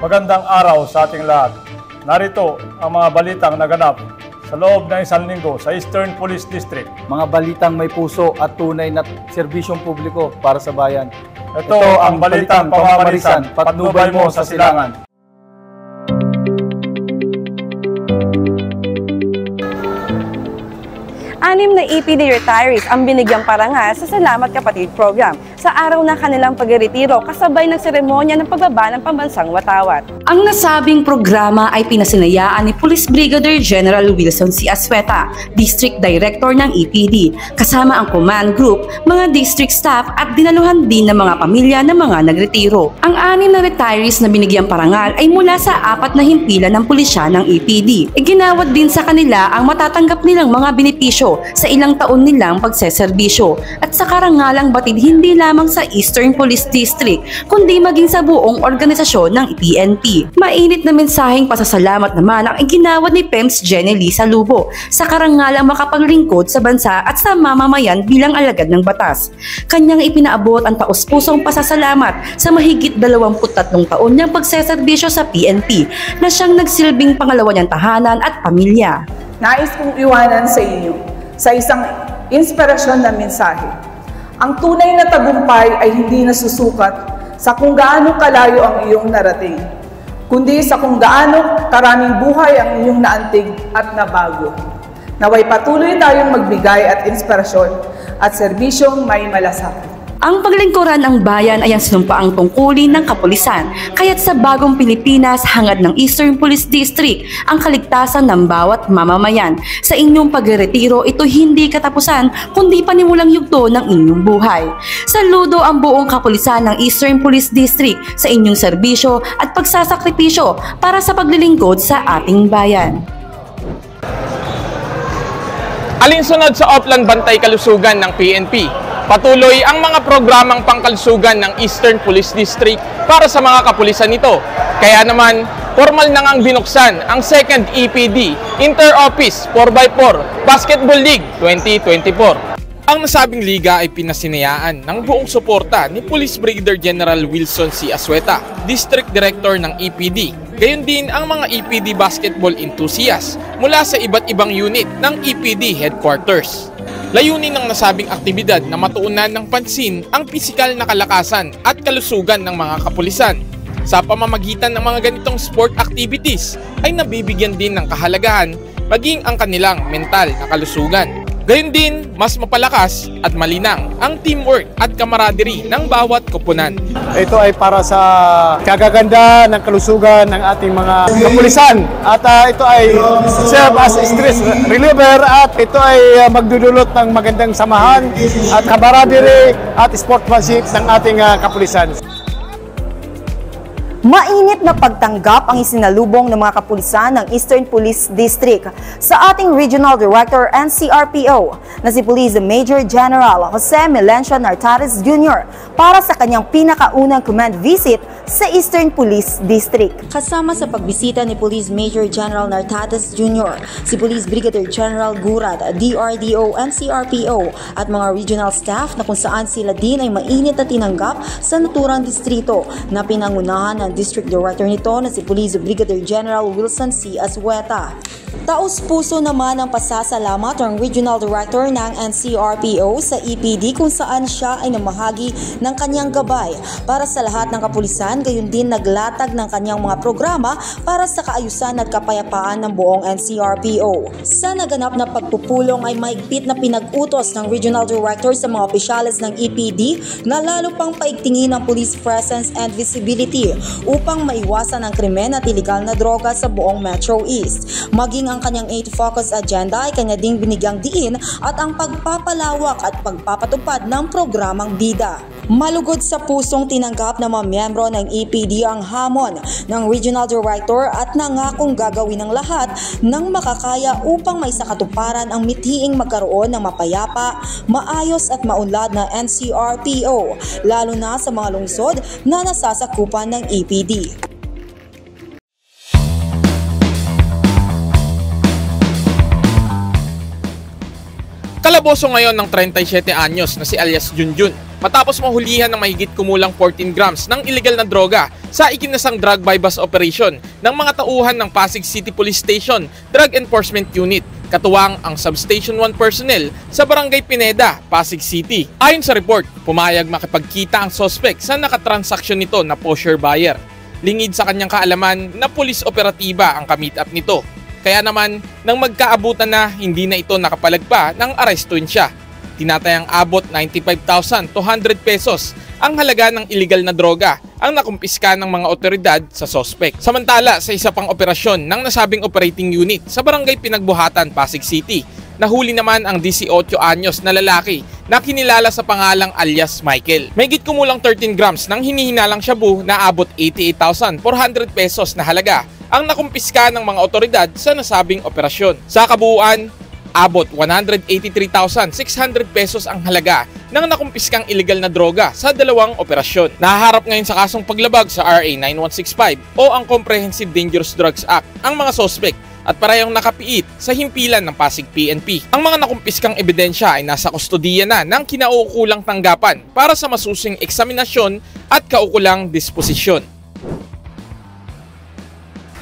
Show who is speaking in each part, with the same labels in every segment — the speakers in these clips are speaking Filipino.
Speaker 1: Magandang araw sa ating lahat. Narito ang mga balitang naganap sa loob ng isang linggo sa Eastern Police District.
Speaker 2: Mga balitang may puso at tunay na serbisyong publiko para sa bayan.
Speaker 1: Ito ang balitang pamamarisan, patnubay mo sa silangan.
Speaker 3: Anim na EPD retirees ang binigyang parangal sa Salamat Kapatid Program sa araw ng kanilang pagreretiro kasabay ng seremonya ng pagbaba ng pambansang watawat.
Speaker 4: Ang nasabing programa ay pinasinayaan ni Police Brigadier General Wilson C. Azueta, District Director ng EPD, kasama ang command group, mga district staff at dinaluhan din ng mga pamilya ng mga nagretiro. Ang anim na retirees na binigyang parangal ay mula sa 4 na himpilan ng pulisya ng EPD. Iginawad din sa kanila ang matatanggap nilang mga benepisyo sa ilang taon nilang pagseserbisyo at sa karangalang batid hindi lamang sa Eastern Police District kundi maging sa buong organisasyon ng PNP. Mainit na mensaheng pasasalamat naman ang iginawad ni PEMS Jenny Lisa Lubo sa karangalang makapaglingkod sa bansa at sa mamamayan bilang alagad ng batas. Kanyang ipinaabot ang taos-pusong pasasalamat sa mahigit 23 taon niyang pagseserbisyo sa PNP na siyang nagsilbing pangalawa niyang tahanan at pamilya.
Speaker 5: Nais kong iwanan sa inyo sa isang inspirasyon na mensahe. Ang tunay na tagumpay ay hindi nasusukat sa kung gaano kalayo ang iyong narating, kundi sa kung gaano karaming buhay ang iyong naantig at nabago. Naway patuloy tayong magbigay at inspirasyon at serbisyong may malasakit.
Speaker 4: Ang paglingkuran ng bayan ay ang sinumpaang tungkulin ng kapulisan, kaya't sa bagong Pilipinas hangad ng Eastern Police District ang kaligtasan ng bawat mamamayan. Sa inyong pagretiro, ito hindi katapusan kundi panimulang yugto ng inyong buhay. Saludo ang buong kapulisan ng Eastern Police District sa inyong serbisyo at pagsasakripisyo para sa paglilingkod sa ating bayan.
Speaker 6: Alinsunod sa Oplan Bantay Kalusugan ng PNP, patuloy ang mga programang pangkalusugan ng Eastern Police District para sa mga kapulisan nito. Kaya naman, formal na ngang binuksan ang 2nd EPD Inter-Office 4x4 Basketball League 2024. Ang nasabing liga ay pinasinayaan ng buong suporta ni Police Brigadier General Wilson C. Azueta, District Director ng EPD. Gayon din ang mga EPD basketball enthusiasts mula sa iba't ibang unit ng EPD headquarters. Layunin ng nasabing aktibidad na matuunan ng pansin ang pisikal na kalakasan at kalusugan ng mga kapulisan. Sa pamamagitan ng mga ganitong sport activities ay nabibigyan din ng kahalagahan maging ang kanilang mental na kalusugan. Gayon din, mas mapalakas at malinang ang teamwork at camaraderie ng bawat koponan.
Speaker 7: Ito ay para sa kagaganda ng kalusugan ng ating mga kapulisan. At ito ay serve as stress reliever at ito ay magdudulot ng magandang samahan at camaraderie at sportsmanship ng ating kapulisan.
Speaker 8: Mainit na pagtanggap ang isinalubong ng mga kapulisan ng Eastern Police District sa ating Regional Director and CRPO na si Police Major General Jose Melencio Nartares Jr. para sa kanyang pinakaunang command visit sa Eastern Police District.
Speaker 9: Kasama sa pagbisita ni Police Major General Nartares Jr., si Police Brigadier General Gurad, DRDO and CRPO at mga regional staff na kung saan sila din ay mainit na tinanggap sa naturang distrito na pinangunahan ng District Director nito na si Police Brigadier General Wilson C. Azueta. Taos-puso naman ang pasasalamat ng Regional Director ng NCRPO sa EPD kung saan siya ay namahagi ng kanyang gabay para sa lahat ng kapulisan, gayon din naglatag ng kanyang mga programa para sa kaayusan at kapayapaan ng buong NCRPO. Sa naganap na pagpupulong ay mahigpit na pinag-utos ng Regional Director sa mga opisyales ng EPD na lalo pang paigtingin ang police presence and visibility upang maiwasan ang krimen at iligal na droga sa buong Metro East. Maging ang kanyang 8 focus agenda ay kanya ding binigyang diin at ang pagpapalawak at pagpapatupad ng programang BIDA. Malugod sa pusong tinanggap ng mga miyembro ng EPD ang hamon ng Regional Director at nangakong gagawin ng lahat ng makakaya upang maisakatuparan ang mithiing magkaroon ng mapayapa, maayos at maunlad na NCRPO, lalo na sa mga lungsod na nasasakupan ng EPD.
Speaker 6: Kalaboso ngayon ng 37 anyos na si alias Junjun matapos mahulihan ng mahigit kumulang 14 grams ng illegal na droga sa ikinasang drug bypass operation ng mga tauhan ng Pasig City Police Station Drug Enforcement Unit, katuwang ang Substation 1 personnel sa Barangay Pineda, Pasig City. Ayon sa report, pumayag makipagkita ang suspect sa nakatransaksyon nito na posher buyer. Lingid sa kanyang kaalaman na pulis operatiba ang ka-meet up nito. Kaya naman, nang magkaabutan na, hindi na ito nakapalagpa ng arestuin siya. Tinatayang abot 95,200 pesos ang halaga ng illegal na droga ang nakumpiska ng mga otoridad sa suspect. Samantala, sa isa pang operasyon ng nasabing operating unit sa Barangay Pinagbuhatan, Pasig City, nahuli naman ang 18 anyos na lalaki na kinilala sa pangalang alias Michael. Mahigit kumulang 13 grams ng hinihinalang shabu na abot 88,400 pesos na halaga ang nakumpiska ng mga otoridad sa nasabing operasyon. Sa kabuuan, abot 183,600 pesos ang halaga ng nakumpiskang illegal na droga sa dalawang operasyon. Nahaharap ngayon sa kasong paglabag sa RA 9165 o ang Comprehensive Dangerous Drugs Act ang mga suspect at parehong nakapiit sa himpilan ng Pasig PNP. Ang mga nakumpiskang ebidensya ay nasa kustodiya na ng kinaukulang tanggapan para sa masusing eksaminasyon at kaukulang disposisyon.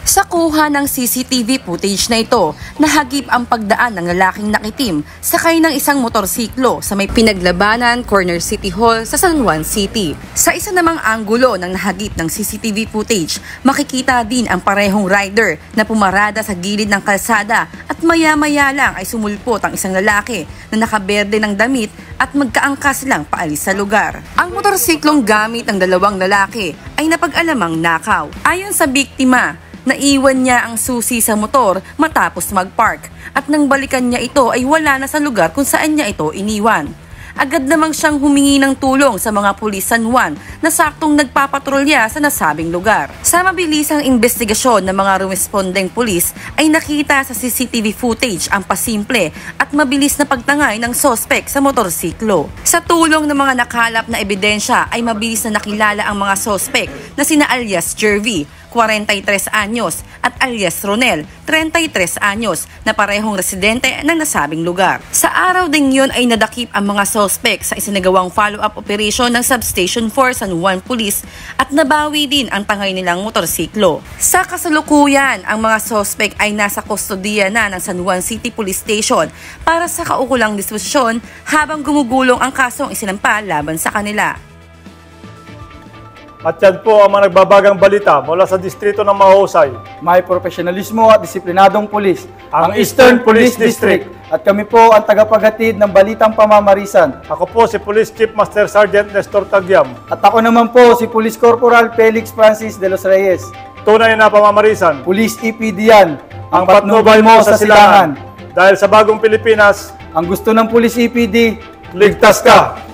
Speaker 4: Sa kuha ng CCTV footage na ito, nahagip ang pagdaan ng lalaking nakitim sakay ng isang motorsiklo sa may pinaglabanan Corner City Hall sa San Juan City. Sa isa namang anggulo ng nahagip ng CCTV footage, makikita din ang parehong rider na pumarada sa gilid ng kalsada at maya-maya lang ay sumulpot ang isang lalaki na nakaberde ng damit at magkaangkas silang paalis sa lugar. Ang motorsiklong gamit ng dalawang lalaki ay napag-alamang nakaw. Ayon sa biktima, naiwan niya ang susi sa motor matapos mag-park at nang balikan niya ito ay wala na sa lugar kung saan niya ito iniwan. Agad namang siyang humingi ng tulong sa mga pulis San Juan na saktong nagpapatrolya sa nasabing lugar. Sa mabilisang investigasyon ng mga rumespondeng pulis ay nakita sa CCTV footage ang pasimple at mabilis na pagtangay ng sospek sa motorsiklo. Sa tulong ng mga nakalap na ebidensya ay mabilis na nakilala ang mga sospek na sina alias Jervy, 43 anyos, at alias Ronel, 33 anyos, na parehong residente ng nasabing lugar. Sa araw ding yun ay nadakip ang mga sospek sa isinagawang follow-up operation ng Substation 4 San Juan Police at nabawi din ang tangay nilang motorsiklo. Sa kasalukuyan, ang mga sospek ay nasa kustodiya na ng San Juan City Police Station para sa kaukulang disposisyon habang gumugulong ang kasong isinampa laban sa kanila.
Speaker 1: At yan po ang mga nagbabagang balita mula sa distrito ng Mahusay.
Speaker 2: May profesionalismo at disiplinadong pulis,
Speaker 1: Ang Eastern Police District.
Speaker 2: At kami po ang tagapaghatid ng Balitang Pamamarisan.
Speaker 1: Ako po si Police Chief Master Sergeant Nestor Tagyam.
Speaker 2: At ako naman po si Police Corporal Felix Francis de los Reyes.
Speaker 1: Tunay na pamamarisan.
Speaker 2: Police EPD yan,
Speaker 1: Ang patnubay mo sa silangan. Dahil sa bagong Pilipinas,
Speaker 2: Ang gusto ng Police EPD,
Speaker 1: ligtas ka!